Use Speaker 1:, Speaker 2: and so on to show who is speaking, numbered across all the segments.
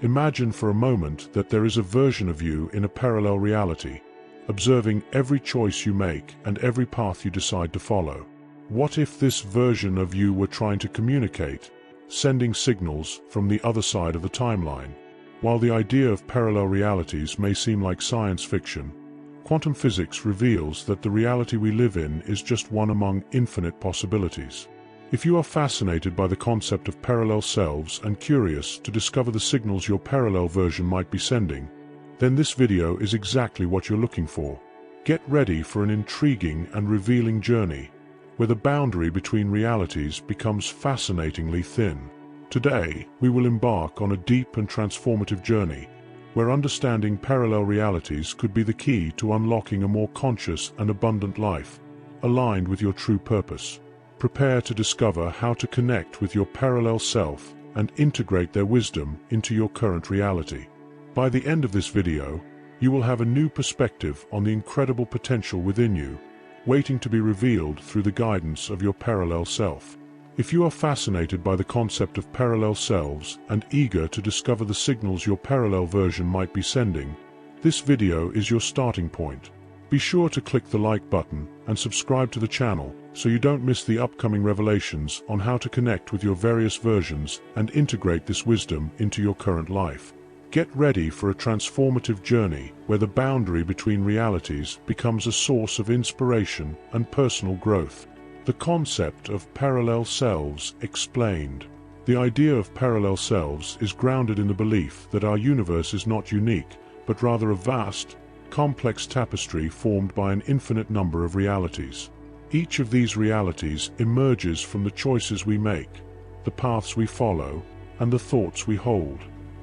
Speaker 1: Imagine for a moment that there is a version of you in a parallel reality, observing every choice you make and every path you decide to follow. What if this version of you were trying to communicate, sending signals from the other side of the timeline? While the idea of parallel realities may seem like science fiction, quantum physics reveals that the reality we live in is just one among infinite possibilities. If you are fascinated by the concept of parallel selves and curious to discover the signals your parallel version might be sending, then this video is exactly what you're looking for. Get ready for an intriguing and revealing journey, where the boundary between realities becomes fascinatingly thin. Today, we will embark on a deep and transformative journey, where understanding parallel realities could be the key to unlocking a more conscious and abundant life, aligned with your true purpose. Prepare to discover how to connect with your parallel self and integrate their wisdom into your current reality. By the end of this video, you will have a new perspective on the incredible potential within you, waiting to be revealed through the guidance of your parallel self. If you are fascinated by the concept of parallel selves and eager to discover the signals your parallel version might be sending, this video is your starting point. Be sure to click the like button and subscribe to the channel so you don't miss the upcoming revelations on how to connect with your various versions and integrate this wisdom into your current life. Get ready for a transformative journey where the boundary between realities becomes a source of inspiration and personal growth. The concept of parallel selves explained. The idea of parallel selves is grounded in the belief that our universe is not unique, but rather a vast, complex tapestry formed by an infinite number of realities. Each of these realities emerges from the choices we make, the paths we follow, and the thoughts we hold.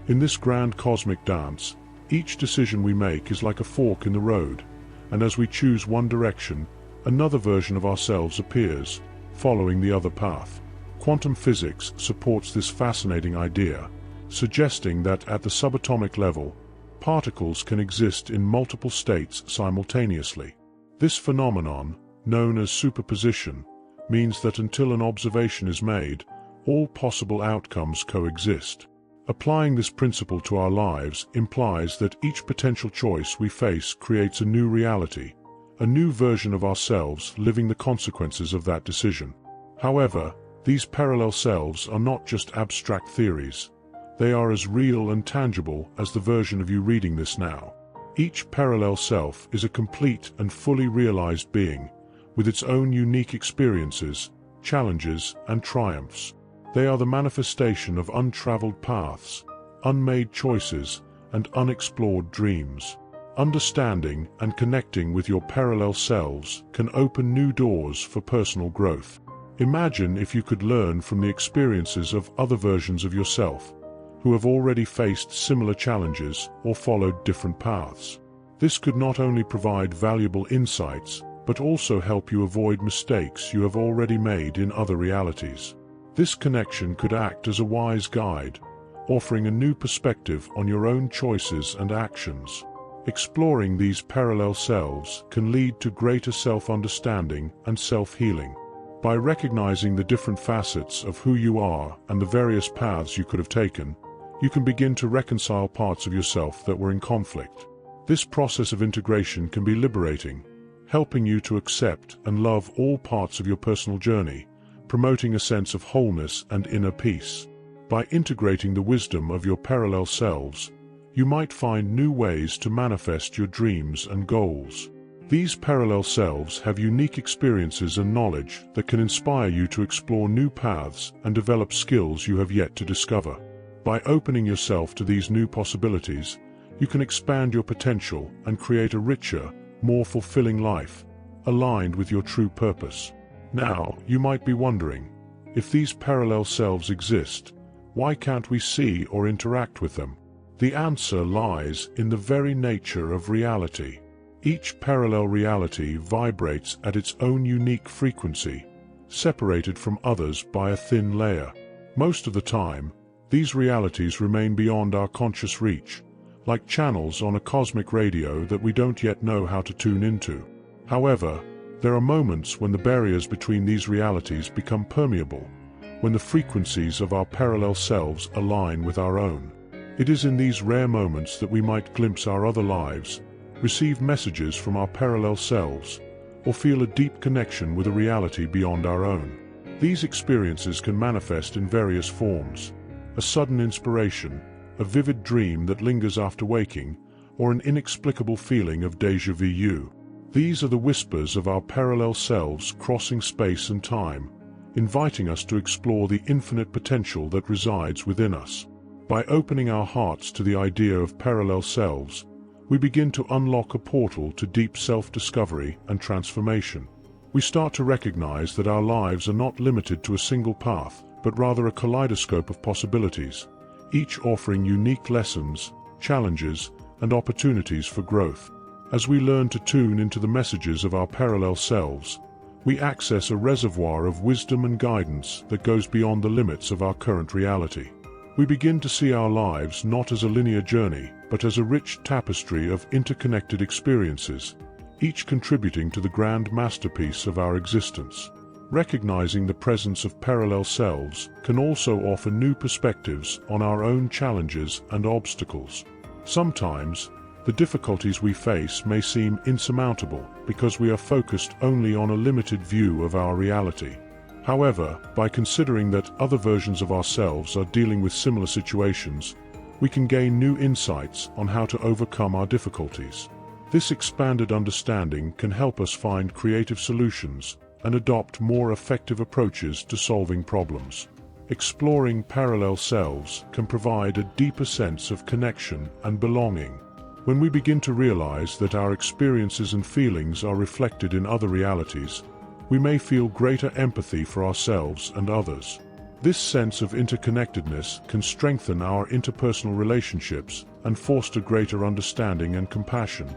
Speaker 1: In this grand cosmic dance, each decision we make is like a fork in the road, and as we choose one direction, another version of ourselves appears, following the other path. Quantum physics supports this fascinating idea, suggesting that at the subatomic level, particles can exist in multiple states simultaneously. This phenomenon, known as superposition, means that until an observation is made, all possible outcomes coexist. Applying this principle to our lives implies that each potential choice we face creates a new reality, a new version of ourselves living the consequences of that decision. However, these parallel selves are not just abstract theories. They are as real and tangible as the version of you reading this now. Each parallel self is a complete and fully realized being, with its own unique experiences, challenges, and triumphs. They are the manifestation of untraveled paths, unmade choices, and unexplored dreams. Understanding and connecting with your parallel selves can open new doors for personal growth. Imagine if you could learn from the experiences of other versions of yourself, who have already faced similar challenges or followed different paths. This could not only provide valuable insights, but also help you avoid mistakes you have already made in other realities. This connection could act as a wise guide, offering a new perspective on your own choices and actions. Exploring these parallel selves can lead to greater self-understanding and self-healing. By recognizing the different facets of who you are and the various paths you could have taken, you can begin to reconcile parts of yourself that were in conflict. This process of integration can be liberating, helping you to accept and love all parts of your personal journey, promoting a sense of wholeness and inner peace. By integrating the wisdom of your parallel selves, you might find new ways to manifest your dreams and goals. These parallel selves have unique experiences and knowledge that can inspire you to explore new paths and develop skills you have yet to discover. By opening yourself to these new possibilities, you can expand your potential and create a richer, more fulfilling life, aligned with your true purpose. Now, you might be wondering, if these parallel selves exist, why can't we see or interact with them? The answer lies in the very nature of reality. Each parallel reality vibrates at its own unique frequency, separated from others by a thin layer. Most of the time, these realities remain beyond our conscious reach, like channels on a cosmic radio that we don't yet know how to tune into. However, there are moments when the barriers between these realities become permeable, when the frequencies of our parallel selves align with our own. It is in these rare moments that we might glimpse our other lives, receive messages from our parallel selves, or feel a deep connection with a reality beyond our own. These experiences can manifest in various forms: a sudden inspiration, a vivid dream that lingers after waking, or an inexplicable feeling of déjà vu. These are the whispers of our parallel selves crossing space and time, inviting us to explore the infinite potential that resides within us. By opening our hearts to the idea of parallel selves, we begin to unlock a portal to deep self-discovery and transformation. We start to recognize that our lives are not limited to a single path, but rather a kaleidoscope of possibilities, each offering unique lessons, challenges, and opportunities for growth. As we learn to tune into the messages of our parallel selves, we access a reservoir of wisdom and guidance that goes beyond the limits of our current reality. We begin to see our lives not as a linear journey, but as a rich tapestry of interconnected experiences, each contributing to the grand masterpiece of our existence. Recognizing the presence of parallel selves can also offer new perspectives on our own challenges and obstacles. Sometimes, the difficulties we face may seem insurmountable because we are focused only on a limited view of our reality. However, by considering that other versions of ourselves are dealing with similar situations, we can gain new insights on how to overcome our difficulties. This expanded understanding can help us find creative solutions and adopt more effective approaches to solving problems. Exploring parallel selves can provide a deeper sense of connection and belonging. When we begin to realize that our experiences and feelings are reflected in other realities, we may feel greater empathy for ourselves and others. This sense of interconnectedness can strengthen our interpersonal relationships and foster greater understanding and compassion,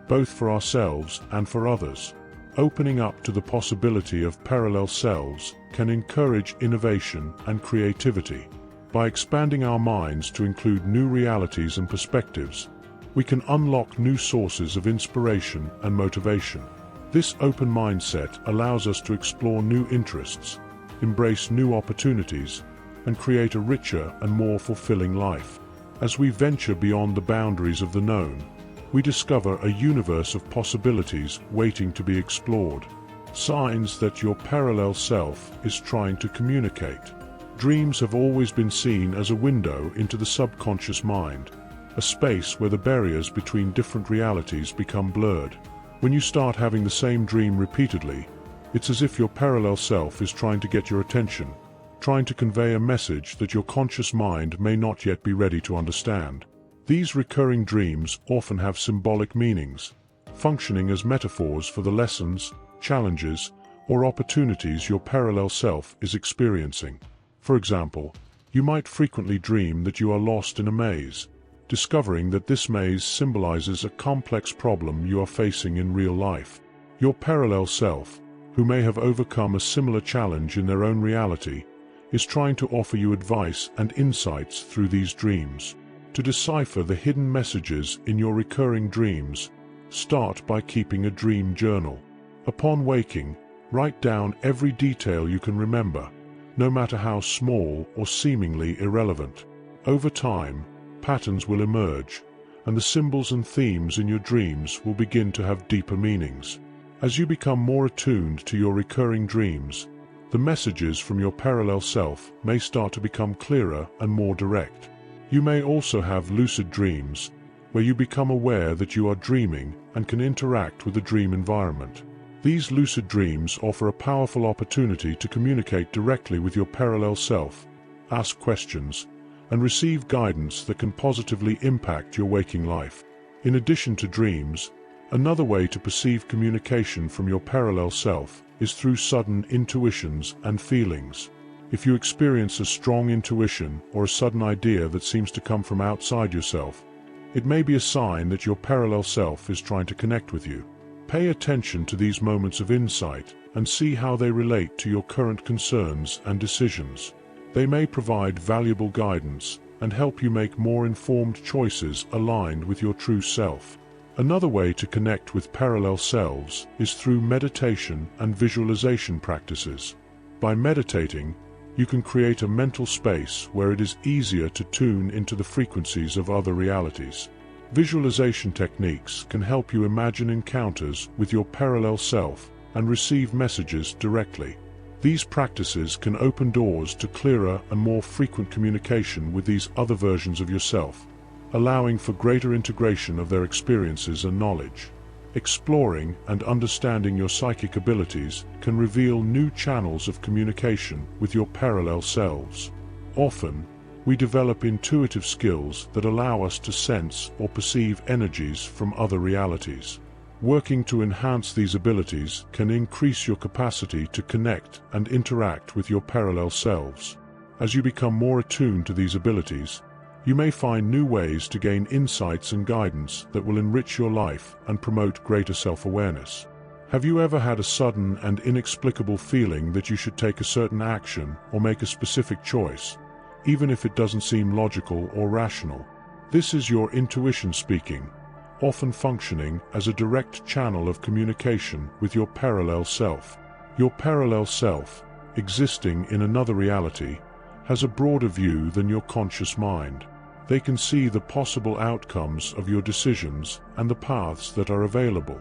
Speaker 1: both for ourselves and for others. Opening up to the possibility of parallel selves can encourage innovation and creativity. By expanding our minds to include new realities and perspectives, we can unlock new sources of inspiration and motivation. This open mindset allows us to explore new interests, embrace new opportunities, and create a richer and more fulfilling life. As we venture beyond the boundaries of the known, we discover a universe of possibilities waiting to be explored. Signs that your parallel self is trying to communicate. Dreams have always been seen as a window into the subconscious mind, a space where the barriers between different realities become blurred. When you start having the same dream repeatedly, it's as if your parallel self is trying to get your attention, trying to convey a message that your conscious mind may not yet be ready to understand. These recurring dreams often have symbolic meanings, functioning as metaphors for the lessons, challenges, or opportunities your parallel self is experiencing. For example, you might frequently dream that you are lost in a maze, discovering that this maze symbolizes a complex problem you are facing in real life. Your parallel self, who may have overcome a similar challenge in their own reality, is trying to offer you advice and insights through these dreams. To decipher the hidden messages in your recurring dreams, start by keeping a dream journal. Upon waking, write down every detail you can remember, no matter how small or seemingly irrelevant. Over time, patterns will emerge, and the symbols and themes in your dreams will begin to have deeper meanings. As you become more attuned to your recurring dreams, the messages from your parallel self may start to become clearer and more direct. You may also have lucid dreams, where you become aware that you are dreaming and can interact with the dream environment. These lucid dreams offer a powerful opportunity to communicate directly with your parallel self, ask questions, and receive guidance that can positively impact your waking life. In addition to dreams, another way to perceive communication from your parallel self is through sudden intuitions and feelings. If you experience a strong intuition or a sudden idea that seems to come from outside yourself, it may be a sign that your parallel self is trying to connect with you. Pay attention to these moments of insight and see how they relate to your current concerns and decisions. They may provide valuable guidance and help you make more informed choices aligned with your true self. Another way to connect with parallel selves is through meditation and visualization practices. By meditating, you can create a mental space where it is easier to tune into the frequencies of other realities. Visualization techniques can help you imagine encounters with your parallel self and receive messages directly. These practices can open doors to clearer and more frequent communication with these other versions of yourself, allowing for greater integration of their experiences and knowledge. Exploring and understanding your psychic abilities can reveal new channels of communication with your parallel selves. Often, we develop intuitive skills that allow us to sense or perceive energies from other realities. Working to enhance these abilities can increase your capacity to connect and interact with your parallel selves. As you become more attuned to these abilities, you may find new ways to gain insights and guidance that will enrich your life and promote greater self-awareness. Have you ever had a sudden and inexplicable feeling that you should take a certain action or make a specific choice, even if it doesn't seem logical or rational? This is your intuition speaking, often functioning as a direct channel of communication with your parallel self. Your parallel self, existing in another reality, has a broader view than your conscious mind. They can see the possible outcomes of your decisions and the paths that are available.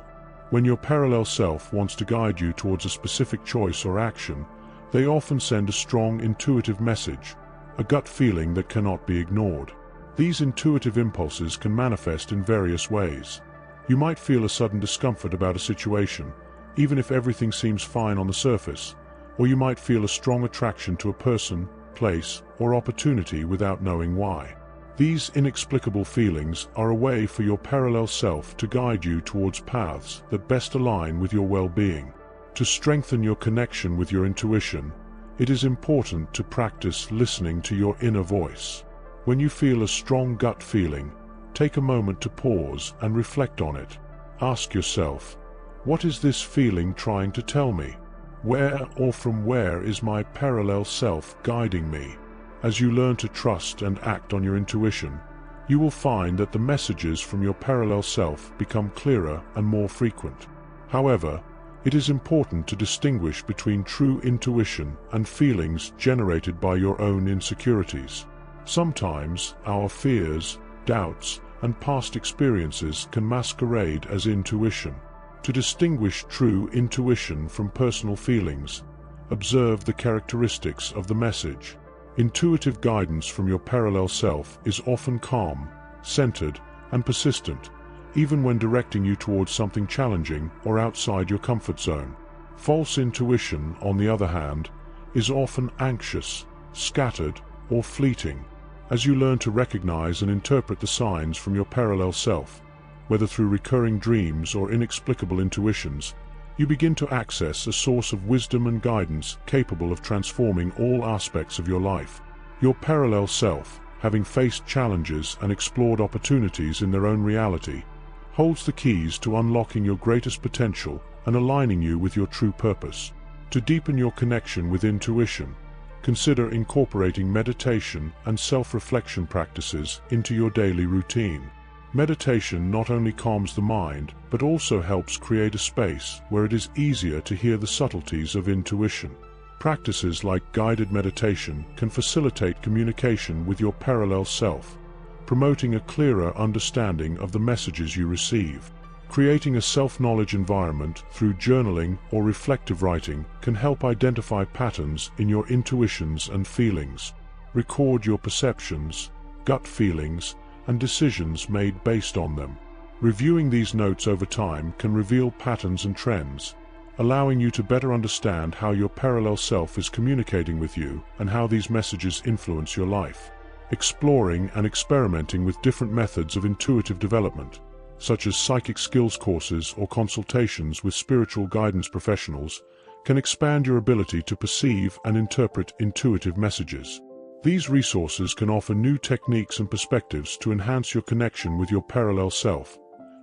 Speaker 1: When your parallel self wants to guide you towards a specific choice or action, they often send a strong intuitive message, a gut feeling that cannot be ignored. These intuitive impulses can manifest in various ways. You might feel a sudden discomfort about a situation, even if everything seems fine on the surface, or you might feel a strong attraction to a person, place, or opportunity without knowing why. These inexplicable feelings are a way for your parallel self to guide you towards paths that best align with your well-being. To strengthen your connection with your intuition, it is important to practice listening to your inner voice. When you feel a strong gut feeling, take a moment to pause and reflect on it. Ask yourself, what is this feeling trying to tell me? Where or from where is my parallel self guiding me? As you learn to trust and act on your intuition, you will find that the messages from your parallel self become clearer and more frequent. However, it is important to distinguish between true intuition and feelings generated by your own insecurities. Sometimes our fears, doubts, and past experiences can masquerade as intuition. To distinguish true intuition from personal feelings, observe the characteristics of the message. Intuitive guidance from your parallel self is often calm, centered, and persistent, even when directing you towards something challenging or outside your comfort zone. False intuition, on the other hand, is often anxious, scattered, or fleeting. As you learn to recognize and interpret the signs from your parallel self, whether through recurring dreams or inexplicable intuitions, you begin to access a source of wisdom and guidance capable of transforming all aspects of your life. Your parallel self, having faced challenges and explored opportunities in their own reality, holds the keys to unlocking your greatest potential and aligning you with your true purpose. To deepen your connection with intuition, consider incorporating meditation and self-reflection practices into your daily routine. Meditation not only calms the mind, but also helps create a space where it is easier to hear the subtleties of intuition. Practices like guided meditation can facilitate communication with your parallel self, promoting a clearer understanding of the messages you receive. Creating a self-knowledge environment through journaling or reflective writing can help identify patterns in your intuitions and feelings. Record your perceptions, gut feelings, and decisions made based on them. Reviewing these notes over time can reveal patterns and trends, allowing you to better understand how your parallel self is communicating with you and how these messages influence your life. Exploring and experimenting with different methods of intuitive development, such as psychic skills courses or consultations with spiritual guidance professionals, can expand your ability to perceive and interpret intuitive messages. These resources can offer new techniques and perspectives to enhance your connection with your parallel self,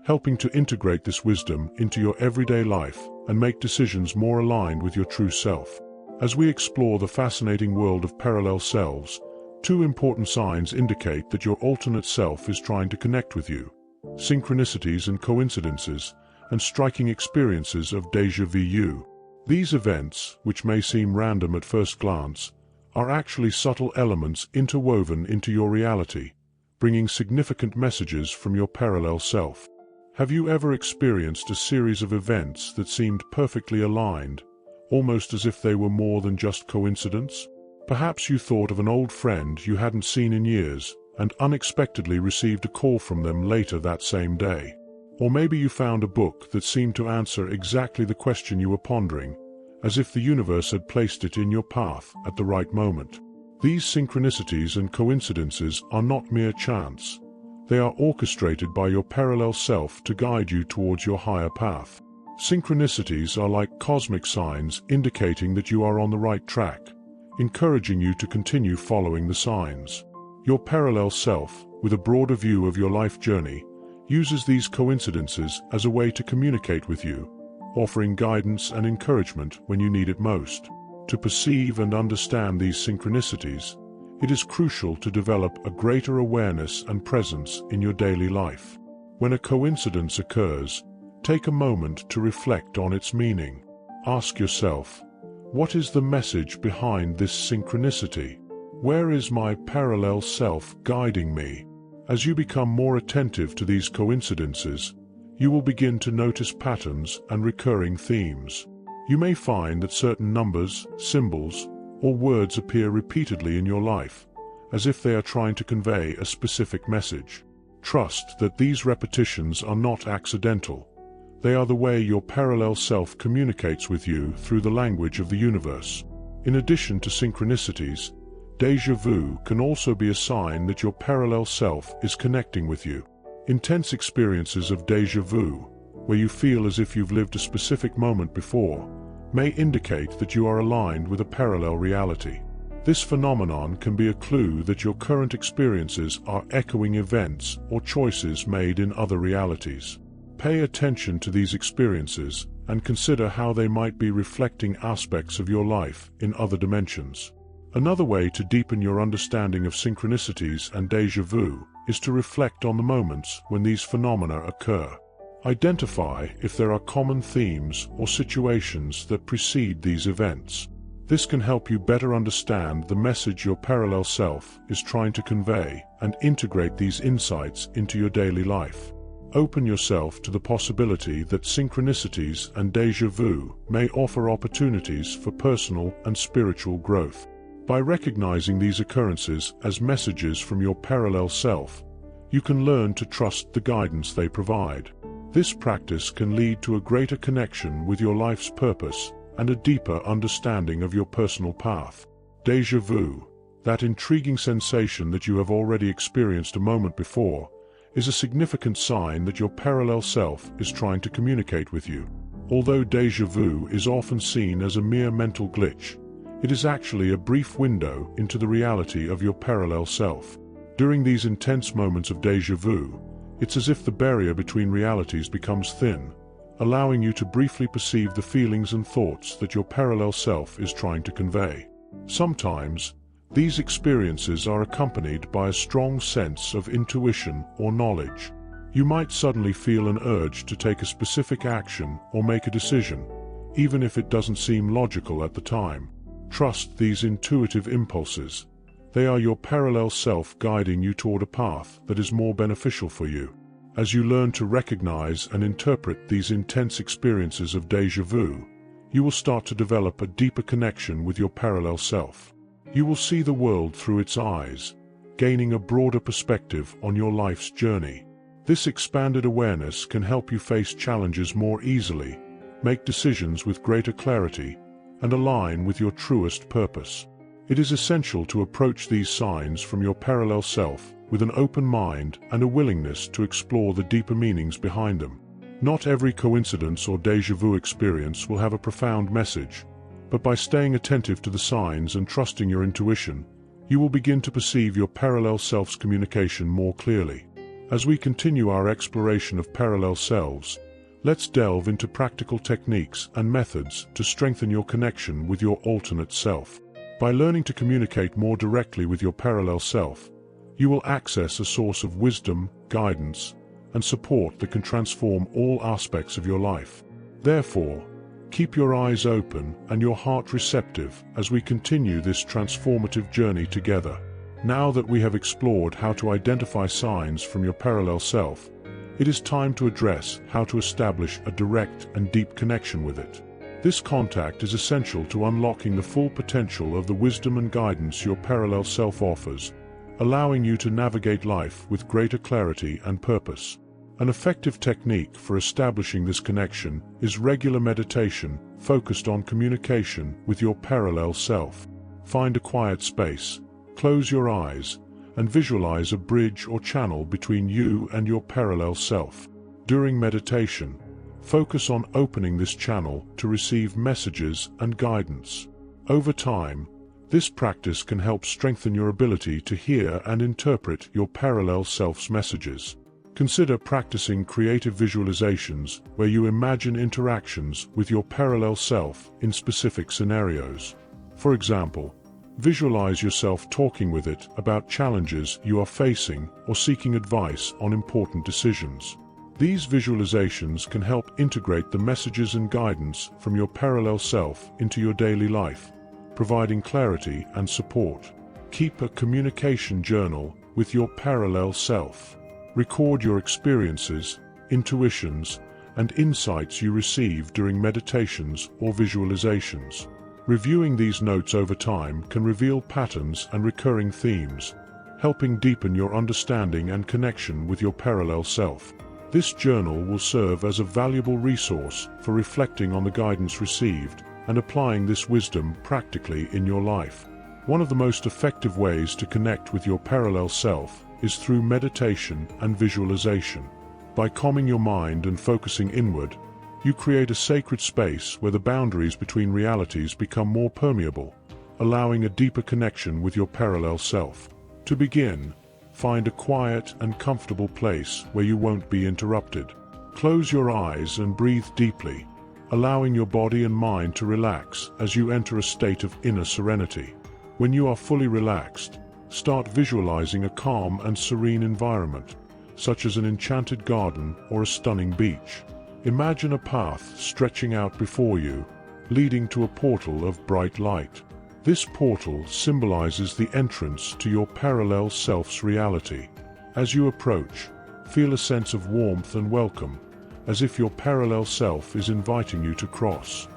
Speaker 1: helping to integrate this wisdom into your everyday life and make decisions more aligned with your true self. As we explore the fascinating world of parallel selves, two important signs indicate that your alternate self is trying to connect with you: synchronicities and coincidences, and striking experiences of déjà vu. These events, which may seem random at first glance, are actually subtle elements interwoven into your reality, bringing significant messages from your parallel self. Have you ever experienced a series of events that seemed perfectly aligned, almost as if they were more than just coincidence? Perhaps you thought of an old friend you hadn't seen in years and unexpectedly received a call from them later that same day. Or maybe you found a book that seemed to answer exactly the question you were pondering, as if the universe had placed it in your path at the right moment. These synchronicities and coincidences are not mere chance. They are orchestrated by your parallel self to guide you towards your higher path. Synchronicities are like cosmic signs indicating that you are on the right track, encouraging you to continue following the signs. Your parallel self, with a broader view of your life journey, uses these coincidences as a way to communicate with you, offering guidance and encouragement when you need it most. To perceive and understand these synchronicities, it is crucial to develop a greater awareness and presence in your daily life. When a coincidence occurs, take a moment to reflect on its meaning. Ask yourself, what is the message behind this synchronicity? Where is my parallel self guiding me? As you become more attentive to these coincidences, you will begin to notice patterns and recurring themes. You may find that certain numbers, symbols, or words appear repeatedly in your life, as if they are trying to convey a specific message. Trust that these repetitions are not accidental. They are the way your parallel self communicates with you through the language of the universe. In addition to synchronicities, déjà vu can also be a sign that your parallel self is connecting with you. Intense experiences of déjà vu, where you feel as if you've lived a specific moment before, may indicate that you are aligned with a parallel reality. This phenomenon can be a clue that your current experiences are echoing events or choices made in other realities. Pay attention to these experiences and consider how they might be reflecting aspects of your life in other dimensions. Another way to deepen your understanding of synchronicities and déjà vu is to reflect on the moments when these phenomena occur. Identify if there are common themes or situations that precede these events. This can help you better understand the message your parallel self is trying to convey and integrate these insights into your daily life. Open yourself to the possibility that synchronicities and déjà vu may offer opportunities for personal and spiritual growth. By recognizing these occurrences as messages from your parallel self, you can learn to trust the guidance they provide. This practice can lead to a greater connection with your life's purpose and a deeper understanding of your personal path. Déjà vu, that intriguing sensation that you have already experienced a moment before, is a significant sign that your parallel self is trying to communicate with you. Although déjà vu is often seen as a mere mental glitch, it is actually a brief window into the reality of your parallel self. During these intense moments of déjà vu, it's as if the barrier between realities becomes thin, allowing you to briefly perceive the feelings and thoughts that your parallel self is trying to convey. Sometimes, these experiences are accompanied by a strong sense of intuition or knowledge. You might suddenly feel an urge to take a specific action or make a decision, even if it doesn't seem logical at the time. Trust these intuitive impulses. They are your parallel self guiding you toward a path that is more beneficial for you. As you learn to recognize and interpret these intense experiences of déjà vu, you will start to develop a deeper connection with your parallel self. You will see the world through its eyes, gaining a broader perspective on your life's journey. This expanded awareness can help you face challenges more easily, make decisions with greater clarity, and align with your truest purpose. It is essential to approach these signs from your parallel self with an open mind and a willingness to explore the deeper meanings behind them. Not every coincidence or déjà vu experience will have a profound message, but by staying attentive to the signs and trusting your intuition, you will begin to perceive your parallel self's communication more clearly. As we continue our exploration of parallel selves, let's delve into practical techniques and methods to strengthen your connection with your alternate self. By learning to communicate more directly with your parallel self, you will access a source of wisdom, guidance, and support that can transform all aspects of your life. Therefore, Keep your eyes open and your heart receptive as we continue this transformative journey together. Now that we have explored how to identify signs from your parallel self, it is time to address how to establish a direct and deep connection with it. This contact is essential to unlocking the full potential of the wisdom and guidance your parallel self offers, allowing you to navigate life with greater clarity and purpose. An effective technique for establishing this connection is regular meditation focused on communication with your parallel self. Find a quiet space, close your eyes, and visualize a bridge or channel between you and your parallel self. During meditation, focus on opening this channel to receive messages and guidance. Over time, this practice can help strengthen your ability to hear and interpret your parallel self's messages. Consider practicing creative visualizations where you imagine interactions with your parallel self in specific scenarios. For example, visualize yourself talking with it about challenges you are facing or seeking advice on important decisions. These visualizations can help integrate the messages and guidance from your parallel self into your daily life, providing clarity and support. Keep a communication journal with your parallel self. Record your experiences, intuitions, and insights you receive during meditations or visualizations. Reviewing these notes over time can reveal patterns and recurring themes, helping deepen your understanding and connection with your parallel self. This journal will serve as a valuable resource for reflecting on the guidance received and applying this wisdom practically in your life. One of the most effective ways to connect with your parallel self is through meditation and visualization. By calming your mind and focusing inward, you create a sacred space where the boundaries between realities become more permeable, allowing a deeper connection with your parallel self. To begin, find a quiet and comfortable place where you won't be interrupted. Close your eyes and breathe deeply, allowing your body and mind to relax as you enter a state of inner serenity. When you are fully relaxed, start visualizing a calm and serene environment, such as an enchanted garden or a stunning beach. Imagine a path stretching out before you, leading to a portal of bright light. This portal symbolizes the entrance to your parallel self's reality. As you approach, feel a sense of warmth and welcome, as if your parallel self is inviting you to cross.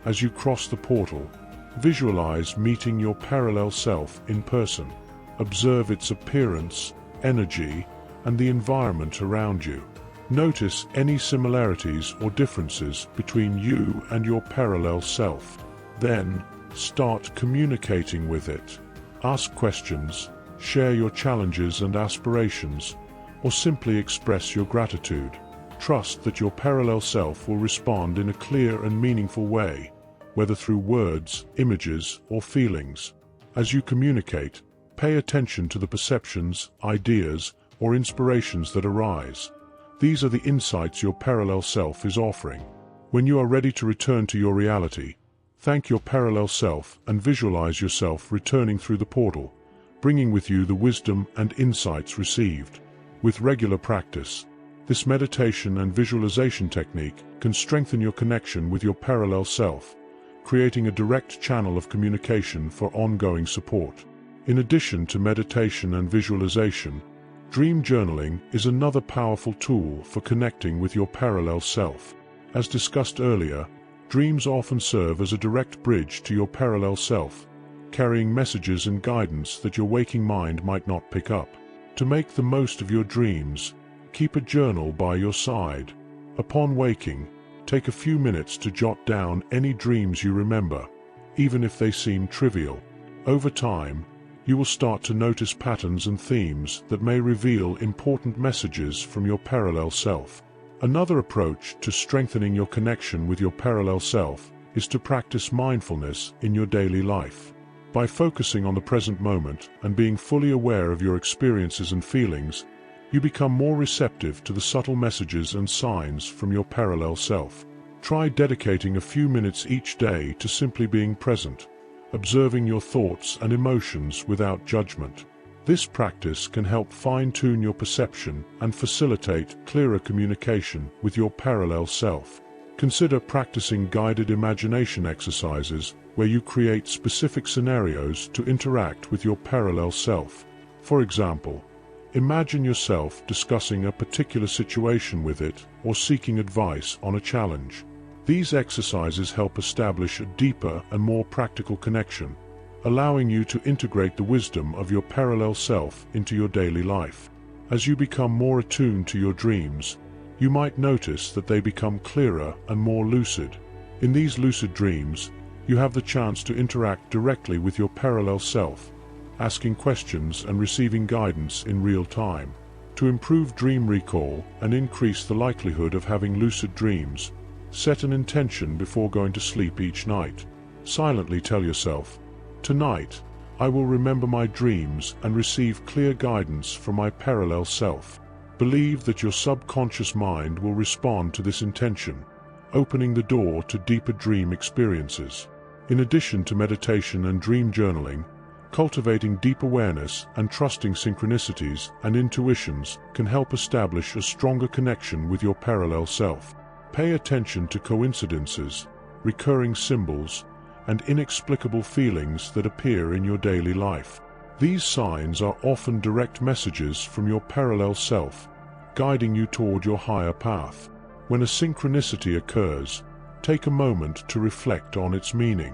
Speaker 1: As you cross the portal, visualize meeting your parallel self in person. Observe its appearance, energy, and the environment around you. Notice any similarities or differences between you and your parallel self. Then, start communicating with it. Ask questions, share your challenges and aspirations, or simply express your gratitude. Trust that your parallel self will respond in a clear and meaningful way, whether through words, images, or feelings. As you communicate, pay attention to the perceptions, ideas, or inspirations that arise. These are the insights your parallel self is offering. When you are ready to return to your reality, thank your parallel self and visualize yourself returning through the portal, bringing with you the wisdom and insights received. With regular practice, this meditation and visualization technique can strengthen your connection with your parallel self, creating a direct channel of communication for ongoing support. In addition to meditation and visualization, dream journaling is another powerful tool for connecting with your parallel self. As discussed earlier, dreams often serve as a direct bridge to your parallel self, carrying messages and guidance that your waking mind might not pick up. To make the most of your dreams, keep a journal by your side. Upon waking, take a few minutes to jot down any dreams you remember, even if they seem trivial. Over time, you will start to notice patterns and themes that may reveal important messages from your parallel self. Another approach to strengthening your connection with your parallel self is to practice mindfulness in your daily life. By focusing on the present moment and being fully aware of your experiences and feelings, you become more receptive to the subtle messages and signs from your parallel self. Try dedicating a few minutes each day to simply being present, observing your thoughts and emotions without judgment. This practice can help fine-tune your perception and facilitate clearer communication with your parallel self. Consider practicing guided imagination exercises where you create specific scenarios to interact with your parallel self. For example, imagine yourself discussing a particular situation with it or seeking advice on a challenge. These exercises help establish a deeper and more practical connection, allowing you to integrate the wisdom of your parallel self into your daily life. As you become more attuned to your dreams, you might notice that they become clearer and more lucid. In these lucid dreams, you have the chance to interact directly with your parallel self, asking questions and receiving guidance in real time. To improve dream recall and increase the likelihood of having lucid dreams, set an intention before going to sleep each night. Silently tell yourself, "Tonight, I will remember my dreams and receive clear guidance from my parallel self." Believe that your subconscious mind will respond to this intention, opening the door to deeper dream experiences. In addition to meditation and dream journaling, cultivating deep awareness and trusting synchronicities and intuitions can help establish a stronger connection with your parallel self. Pay attention to coincidences, recurring symbols, and inexplicable feelings that appear in your daily life. These signs are often direct messages from your parallel self, guiding you toward your higher path. When a synchronicity occurs, take a moment to reflect on its meaning.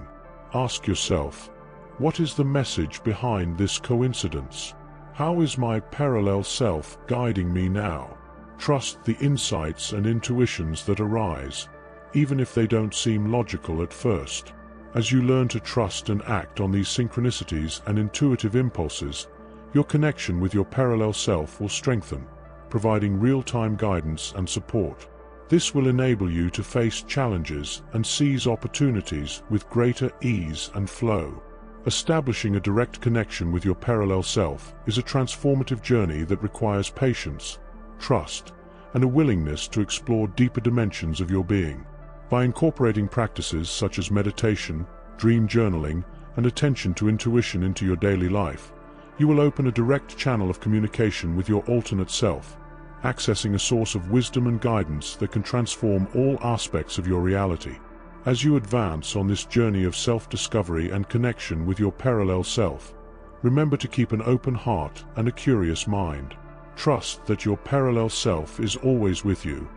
Speaker 1: Ask yourself, what is the message behind this coincidence? How is my parallel self guiding me now? Trust the insights and intuitions that arise, even if they don't seem logical at first. As you learn to trust and act on these synchronicities and intuitive impulses, your connection with your parallel self will strengthen, providing real-time guidance and support. This will enable you to face challenges and seize opportunities with greater ease and flow. Establishing a direct connection with your parallel self is a transformative journey that requires patience, trust, and a willingness to explore deeper dimensions of your being. By incorporating practices such as meditation, dream journaling, and attention to intuition into your daily life, you will open a direct channel of communication with your alternate self, accessing a source of wisdom and guidance that can transform all aspects of your reality. As you advance on this journey of self-discovery and connection with your parallel self, remember to keep an open heart and a curious mind. Trust that your parallel self is always with you,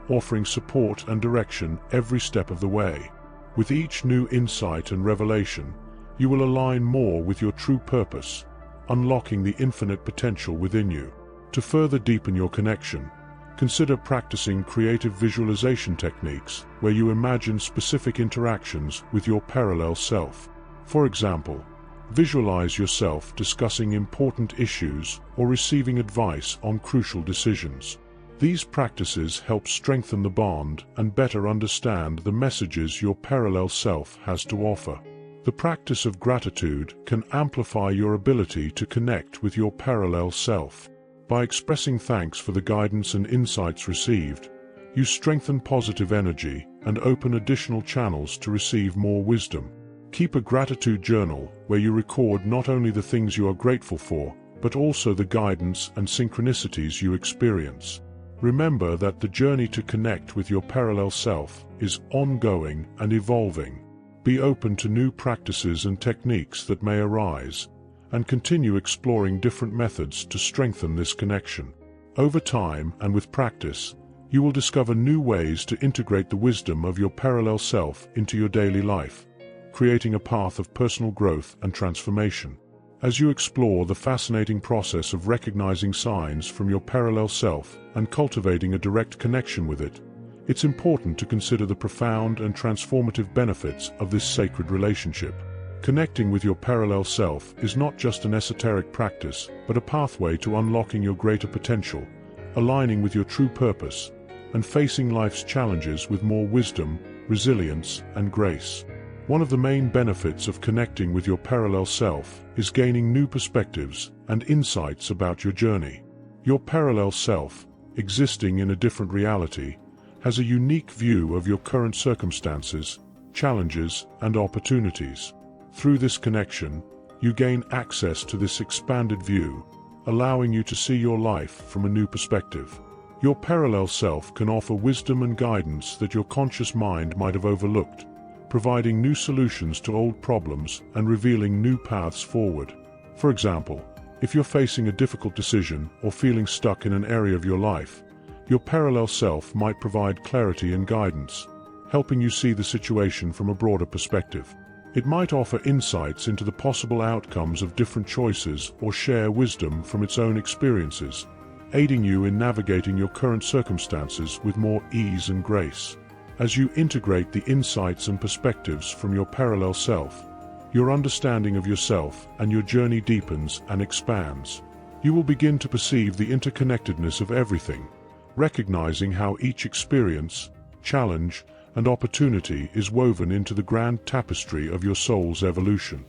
Speaker 1: offering support and direction every step of the way. With each new insight and revelation, you will align more with your true purpose, unlocking the infinite potential within you. To further deepen your connection, consider practicing creative visualization techniques where you imagine specific interactions with your parallel self. For example, visualize yourself discussing important issues or receiving advice on crucial decisions. These practices help strengthen the bond and better understand the messages your parallel self has to offer. The practice of gratitude can amplify your ability to connect with your parallel self. By expressing thanks for the guidance and insights received, you strengthen positive energy and open additional channels to receive more wisdom. Keep a gratitude journal where you record not only the things you are grateful for, but also the guidance and synchronicities you experience. Remember that the journey to connect with your parallel self is ongoing and evolving. Be open to new practices and techniques that may arise, and continue exploring different methods to strengthen this connection. Over time and with practice, you will discover new ways to integrate the wisdom of your parallel self into your daily life, creating a path of personal growth and transformation. As you explore the fascinating process of recognizing signs from your parallel self and cultivating a direct connection with it, it's important to consider the profound and transformative benefits of this sacred relationship. Connecting with your parallel self is not just an esoteric practice, but a pathway to unlocking your greater potential, aligning with your true purpose, and facing life's challenges with more wisdom, resilience, and grace. One of the main benefits of connecting with your parallel self is gaining new perspectives and insights about your journey. Your parallel self, existing in a different reality, has a unique view of your current circumstances, challenges, and opportunities. Through this connection, you gain access to this expanded view, allowing you to see your life from a new perspective. Your parallel self can offer wisdom and guidance that your conscious mind might have overlooked, providing new solutions to old problems and revealing new paths forward. For example, if you're facing a difficult decision or feeling stuck in an area of your life, your parallel self might provide clarity and guidance, helping you see the situation from a broader perspective. It might offer insights into the possible outcomes of different choices or share wisdom from its own experiences, aiding you in navigating your current circumstances with more ease and grace. As you integrate the insights and perspectives from your parallel self, your understanding of yourself and your journey deepens and expands. You will begin to perceive the interconnectedness of everything, recognizing how each experience, challenge, and opportunity is woven into the grand tapestry of your soul's evolution.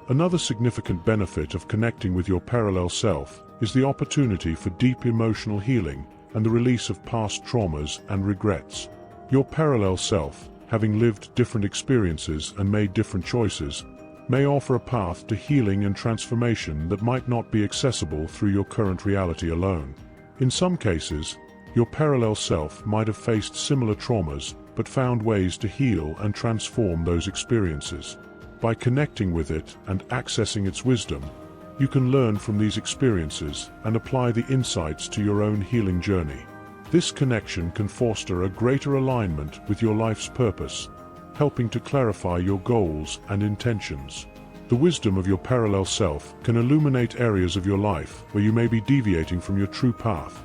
Speaker 1: Another significant benefit of connecting with your parallel self is the opportunity for deep emotional healing and the release of past traumas and regrets. Your parallel self, having lived different experiences and made different choices, may offer a path to healing and transformation that might not be accessible through your current reality alone. In some cases, your parallel self might have faced similar traumas but found ways to heal and transform those experiences. By connecting with it and accessing its wisdom, you can learn from these experiences and apply the insights to your own healing journey. This connection can foster a greater alignment with your life's purpose, helping to clarify your goals and intentions. The wisdom of your parallel self can illuminate areas of your life where you may be deviating from your true path,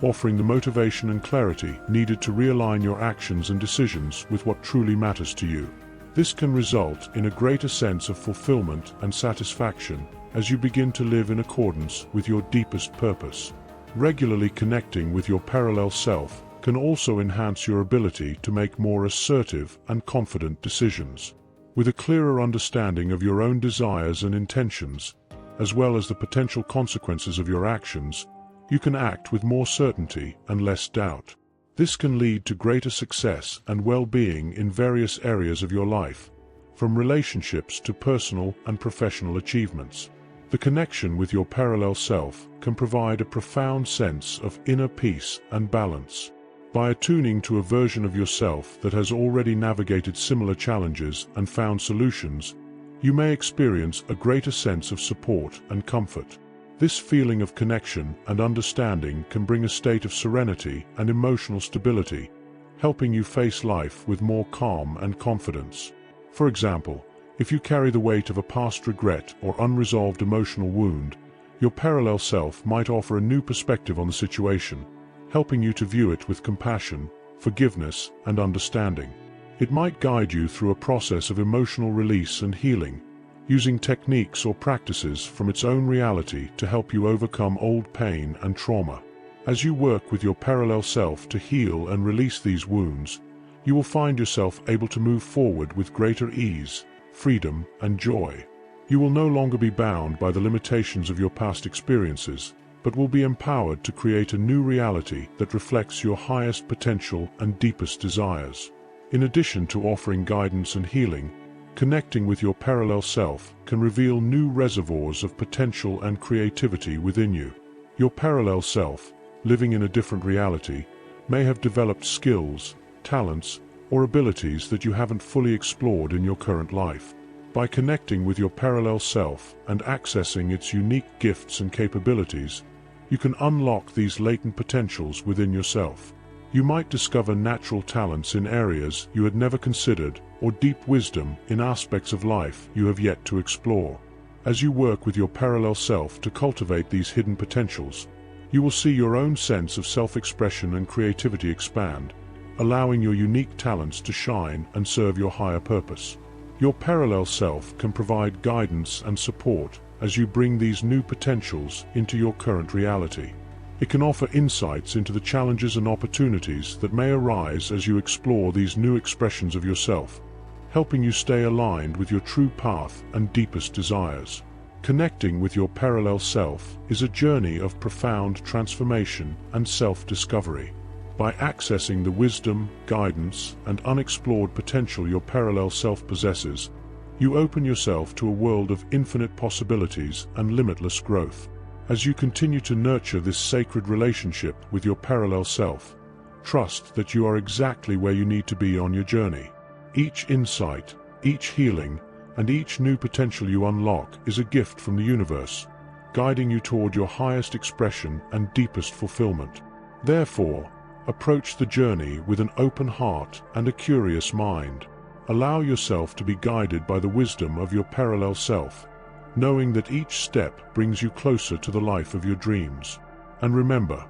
Speaker 1: offering the motivation and clarity needed to realign your actions and decisions with what truly matters to you. This can result in a greater sense of fulfillment and satisfaction as you begin to live in accordance with your deepest purpose. Regularly connecting with your parallel self can also enhance your ability to make more assertive and confident decisions. With a clearer understanding of your own desires and intentions, as well as the potential consequences of your actions, you can act with more certainty and less doubt. This can lead to greater success and well-being in various areas of your life, from relationships to personal and professional achievements. The connection with your parallel self can provide a profound sense of inner peace and balance. By attuning to a version of yourself that has already navigated similar challenges and found solutions, you may experience a greater sense of support and comfort. This feeling of connection and understanding can bring a state of serenity and emotional stability, helping you face life with more calm and confidence. For example, if you carry the weight of a past regret or unresolved emotional wound, your parallel self might offer a new perspective on the situation, helping you to view it with compassion, forgiveness, and understanding. It might guide you through a process of emotional release and healing, using techniques or practices from its own reality to help you overcome old pain and trauma. As you work with your parallel self to heal and release these wounds, you will find yourself able to move forward with greater ease, freedom, and joy. You will no longer be bound by the limitations of your past experiences, but will be empowered to create a new reality that reflects your highest potential and deepest desires. In addition to offering guidance and healing, connecting with your parallel self can reveal new reservoirs of potential and creativity within you. Your parallel self, living in a different reality, may have developed skills, talents, or abilities that you haven't fully explored in your current life. By connecting with your parallel self and accessing its unique gifts and capabilities, you can unlock these latent potentials within yourself. You might discover natural talents in areas you had never considered, or deep wisdom in aspects of life you have yet to explore. As you work with your parallel self to cultivate these hidden potentials, you will see your own sense of self-expression and creativity expand, allowing your unique talents to shine and serve your higher purpose. Your parallel self can provide guidance and support as you bring these new potentials into your current reality. It can offer insights into the challenges and opportunities that may arise as you explore these new expressions of yourself, helping you stay aligned with your true path and deepest desires. Connecting with your parallel self is a journey of profound transformation and self-discovery. By accessing the wisdom, guidance, and unexplored potential your parallel self possesses, you open yourself to a world of infinite possibilities and limitless growth. As you continue to nurture this sacred relationship with your parallel self, trust that you are exactly where you need to be on your journey. Each insight, each healing, and each new potential you unlock is a gift from the universe, guiding you toward your highest expression and deepest fulfillment. Therefore, approach the journey with an open heart and a curious mind. Allow yourself to be guided by the wisdom of your parallel self, knowing that each step brings you closer to the life of your dreams. And remember,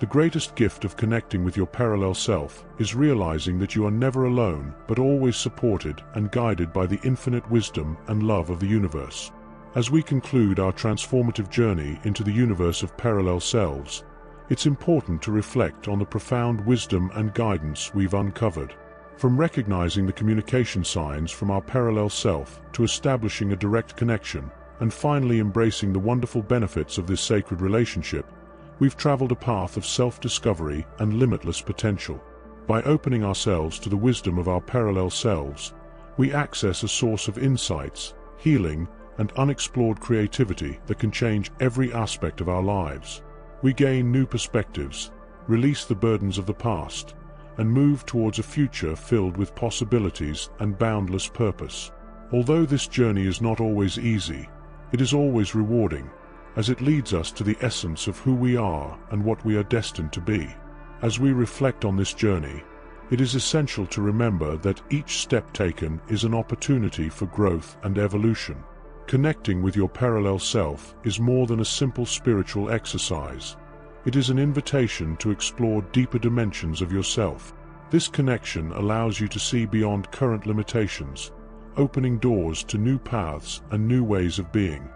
Speaker 1: the greatest gift of connecting with your parallel self is realizing that you are never alone but always supported and guided by the infinite wisdom and love of the universe. As we conclude our transformative journey into the universe of parallel selves, it's important to reflect on the profound wisdom and guidance we've uncovered. From recognizing the communication signs from our parallel self to establishing a direct connection, and finally embracing the wonderful benefits of this sacred relationship, we've traveled a path of self-discovery and limitless potential. By opening ourselves to the wisdom of our parallel selves, we access a source of insights, healing, and unexplored creativity that can change every aspect of our lives. We gain new perspectives, release the burdens of the past, and move towards a future filled with possibilities and boundless purpose. Although this journey is not always easy, it is always rewarding, as it leads us to the essence of who we are and what we are destined to be. As we reflect on this journey, it is essential to remember that each step taken is an opportunity for growth and evolution. Connecting with your parallel self is more than a simple spiritual exercise. It is an invitation to explore deeper dimensions of yourself. This connection allows you to see beyond current limitations, opening doors to new paths and new ways of being.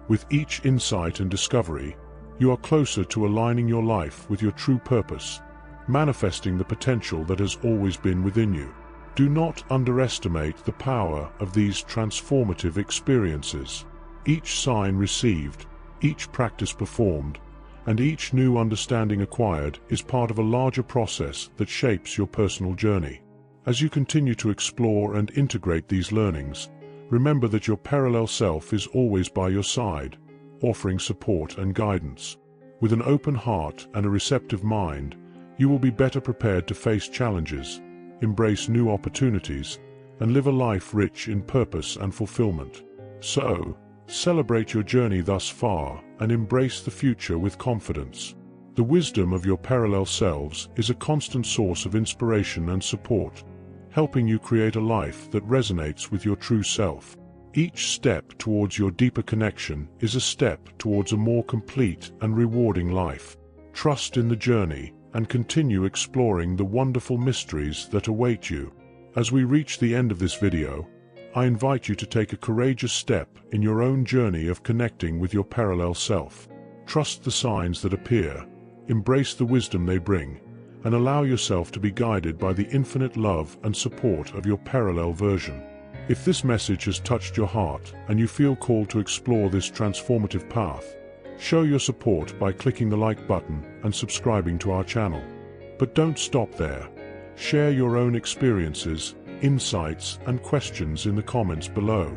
Speaker 1: With each insight and discovery, you are closer to aligning your life with your true purpose, manifesting the potential that has always been within you. Do not underestimate the power of these transformative experiences. Each sign received, each practice performed, and each new understanding acquired is part of a larger process that shapes your personal journey. As you continue to explore and integrate these learnings, remember that your parallel self is always by your side, offering support and guidance. With an open heart and a receptive mind, you will be better prepared to face challenges, embrace new opportunities, and live a life rich in purpose and fulfillment. So, celebrate your journey thus far and embrace the future with confidence. The wisdom of your parallel selves is a constant source of inspiration and support, helping you create a life that resonates with your true self. Each step towards your deeper connection is a step towards a more complete and rewarding life. Trust in the journey and continue exploring the wonderful mysteries that await you. As we reach the end of this video, I invite you to take a courageous step in your own journey of connecting with your parallel self. Trust the signs that appear, embrace the wisdom they bring, and allow yourself to be guided by the infinite love and support of your parallel version. If this message has touched your heart and you feel called to explore this transformative path, show your support by clicking the like button and subscribing to our channel. But don't stop there. Share your own experiences, insights, and questions in the comments below.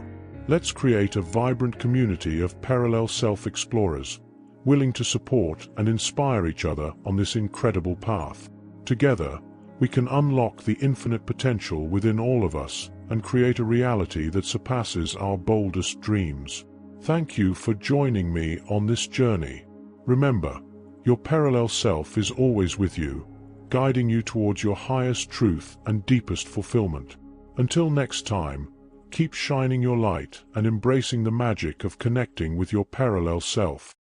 Speaker 1: Let's create a vibrant community of parallel self-explorers, willing to support and inspire each other on this incredible path. Together, we can unlock the infinite potential within all of us and create a reality that surpasses our boldest dreams. Thank you for joining me on this journey. Remember, your parallel self is always with you, guiding you towards your highest truth and deepest fulfillment. Until next time, keep shining your light and embracing the magic of connecting with your parallel self.